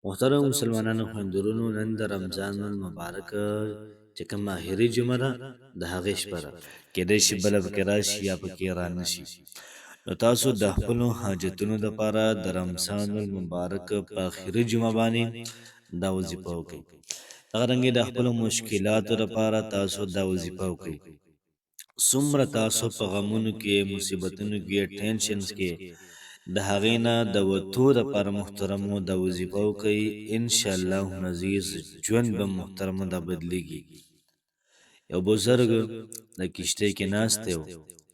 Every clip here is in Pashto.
محترم مسلمانانو خویندورونو، نن د رمضان المبارک چې کومه اخري جمعه ده د هغې شپه ده. کیدای شي بله پکې راشي یا پکې رانشي. نو تاسو د خپلو حاجتونو دپاره د رمضان المبارک په اخري جمعه باندې دا وظیفه وکړئ. دغه رنګې د خپلو مشکلاتو دپاره تاسو دا وظیفه وکړئ. څومره تاسو په غمونو کې، مصیبتونو کې، ټینشنز کې د هغې نه د وتو دپاره محترمو دا وظیفه وکئ. انشاءالله عزیز ژوند به محترمو دا بدلیږي. یو بزرګ د کشتۍ کې ناست دی،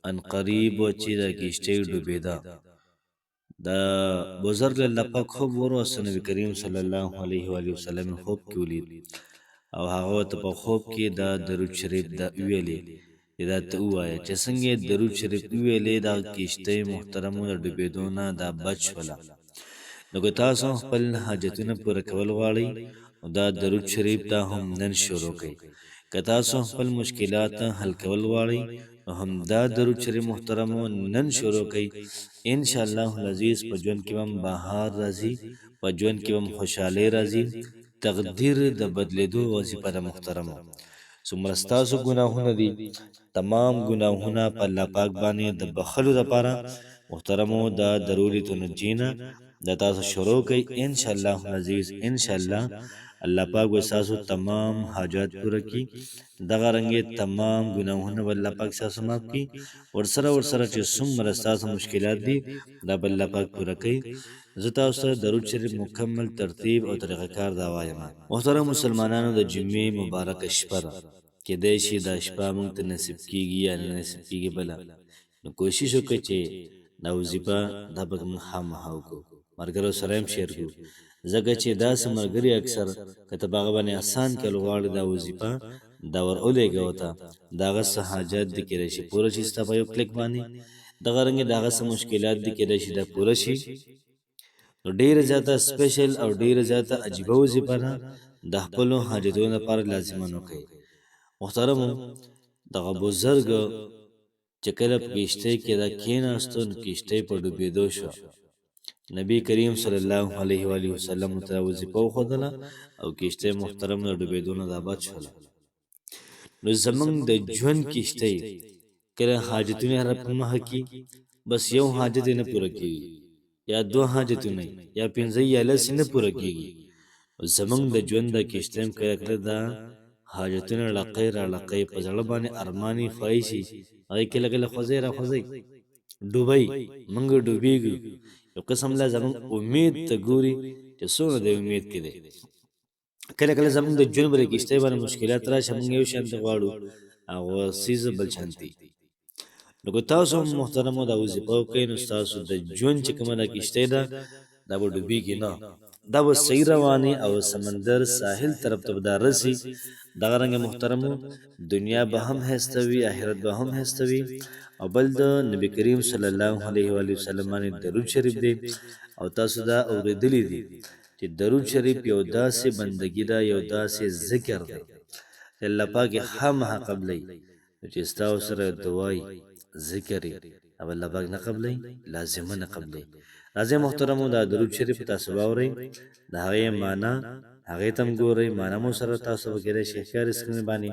ان قریب و چې د کشتۍ ډوبېده. د بزرګ له الله پاک خوب وروسته نبي کریم صلی الله علیه و آله وسلم خوب کې ولید او هغه ورته په خوب کې دا درود شریف دا ویلې دا ته ووایه چې څنګه یې درود شریف وویلې دا کشتۍ محترمو د ډوبېدو نه دا بچ شوله. نو که تاسو خپل حاجتونه پوره کول غواړئ نو دا درود شریف دا هم نن شروع کړئ. که تاسو خپل مشکلات حل کول غواړئ نو هم دا درود شریف محترمو نن شروع کړئ. انشاءالله العزیز په ژوند کې هم بهار راځي، په ژوند کې هم خوشحالۍ راځي. تقدیر د بدلیدو وظیفه ده محترمو. څومره ستاسو ګناهونه دي، تمام ګناهونه په الله پاک باندې د بخښلو دپاره محترمو دا درود تنجي نه دا تاسو شروع کړئ. انشاءالله العزیز انشاءالله الله پاک به ستاسو تمام حاجات پوره کړي. دغه رنګې تمام ګناهونه به الله پاک ستاسو معاف کړي. ورسره چې څومره ستاسو مشکلات دي دا به الله پاک پوره کوي. زه تاسو ته درود شریف مکمل ترتیب او طریقه کار دا وایم. محترم مسلمانانو، د جمعې مبارکه شپه ده. کیدای شي دا شپه موږ ته نصیب کیږي یا نه نصیب کیږي بله، نو کوشش وکړئ چې دا وظیفه دا به موږ خامخا وکړو، ملګرو سره هم شیر کړو، ځکه چې داسې ملګري اکثر که ته په هغه باندې اسان کول غواړې دا وظیفه دا ور ولېږه ورته، د هغه څه حاجات دي کیدای شي پوره شي ستا په یو کلیک باندې. دغه رنګې د هغه څه مشکلات دي کیدای شي دا پوره شي. نو ډېره زیاته سپیشل او ډېره زیاته عجیبه وظیفه ده، د خپلو حاجتونو لپاره لازماً وکړئ. محترمو، دغه بزرګ چې کله په کشتۍ کې دا کېناستو نو کشتۍ په ډوبېدو شوه. نبی کریم صلی الله علیه و آله وسلم ته وظیفه وښودله او کشتۍ محترم د ډوبېدو نه دا بچ شوله. نو زموږ د ژوند کشتۍ کله حاجتونه را په مخه کي، بس یو حاجت یې نه پوره کېږي یا دوه حاجتونه یا پنځه یا لس نه پوره کېږي. زموږ د ژوند د کشتۍ هم کله کله دا حاجتونه لقۍ را لقۍ په زړه باندې ارماني خواهشي هغې کله کله خوځئ را خوځئ ډوبئ، موږ ډوبېږو. یو قسم لا زموږ امید ته ګوري چې څومره د امید کې دی. کله کله زموږ د ژوند په کشتۍ باندې مشکلات راشي، موږ یو شان ته غواړو هغه څیز بل شانتي. نو که تاسو هم محترمو دا وظیفه وکړئ نو ستاسو د ژوند چې کومه دا کشتۍ ده دا به ډوبېږي نه، دا به صحیح رواني او سمندر ساحل طرف ته به دا رسي. دغه رنګه محترمو، دنیا به هم ښایسته وي، آخرت به هم ښایسته وي. او بل د نبی کریم صلی الله علیه و آله وسلم باندې درود شریف دی او تاسو دا اورېدلی دي چې درود شریف یو داسې بندګي ده، یو داسې ذکر دی چې الله پاک یې خامخا قبلوي. چې ستاسو سره دعای ذکر یې او الله پاک نه قبلوي، لازمه نه قبلوي. راځئ محترمو، دا درود شریف تاسو واورئ، د هغې معنا هغې ته هم ګورئ. معنا مو سره تاسو به کیدای شي ښکاري سکرین باندې،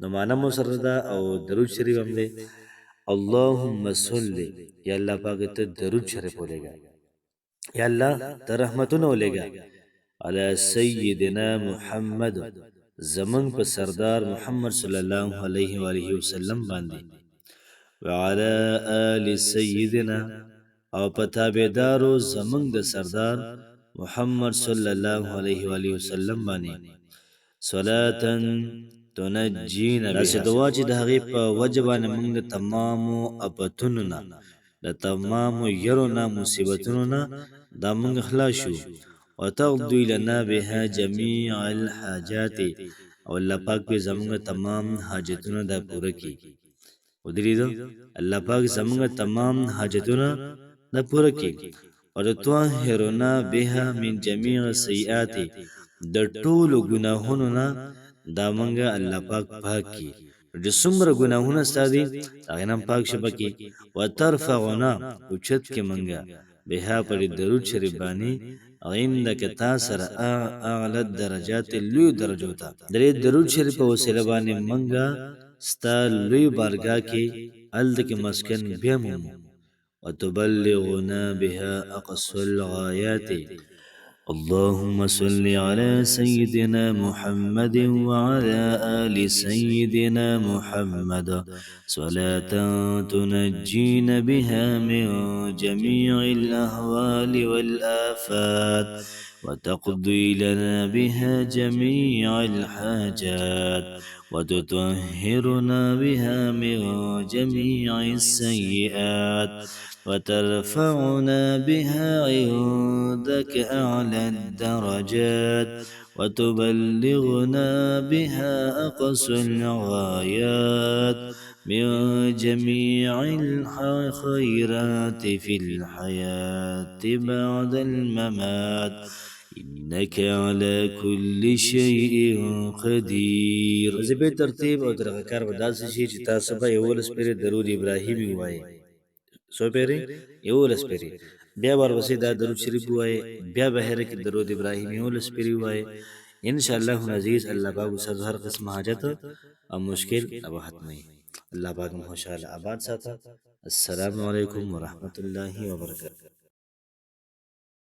نو معنا مو سره ده او درود شریف هم دی. اللهم صل، یا الله پاک ته درود شریف ولېږه، یا الله ته رحمتونه ولېږه علی سیدنا محمد، زمونږ په سردار محمد صلی الله علیه و آله وسلم باندې، وعلى آل سیدنا، او په تابعدارو زمونږ د سردار محمد صلی الله علیه و آله وسلم باندې، صلاة تنجینا بها، داسې دعا چې د هغې په وجه باندې موږ د تمامو افتونو نه، د تمامو یرو نه، مصیبتونو نه دا موږ خلاص شو. وتقضي لنا بها جمیع الحاجات، او الله پاک به زموږ تمام حاجتونه دا پوره کړي. ودرېدو الله پاک زموږ تمام حاجتونه دا پوره کړي. وتطهرنا بها من جمیع السیئات، د ټولو ګناهونو نه دا منګه الله پاک پاک کی. د څومره ګناهونه ستا دي هغې نه هم پاک شه پکې. وترفعنا، اوچت کې منګه بها پر درود شریف باندې عندك تاثر اعلى الدرجات اللوی درجو تا درې درود شریف په وسیله باندې منګه ستا لوی بارګه کې الد کې مسکن بیا مومو وتبلغنا بها اقصى الغايات اللهم صل على سيدنا محمد وعلى آل سيدنا محمد صلاة تنجينا بها من جميع الأهوال والآفات وتقضي لنا بها جميع الحاجات وتطهرنا بها من جميع السيئات وترفعنا بها عندك أعلى الدرجات وتبلغنا بها أقصى الغايات من جميع الخيرات في الحياة بعد الممات إنك على كل شيء قدير. زبې ترتیب او درغه کار به داسې شي چې تاسو به یولس پرې درود ابراهیمي ووایئ. سو پیری یولس پیری بیا ورپسې دا درود شریف ووایئ، بیا بهر کې درود ابراهیمي یولس پیری ووایئ. ان شاء الله عزیز الله پاک سر هر قسم حاجت او مشکل ابو ختمي. الله پاک مو خوشاله آباد ساته. السلام علیکم ورحمت الله وبرکاته.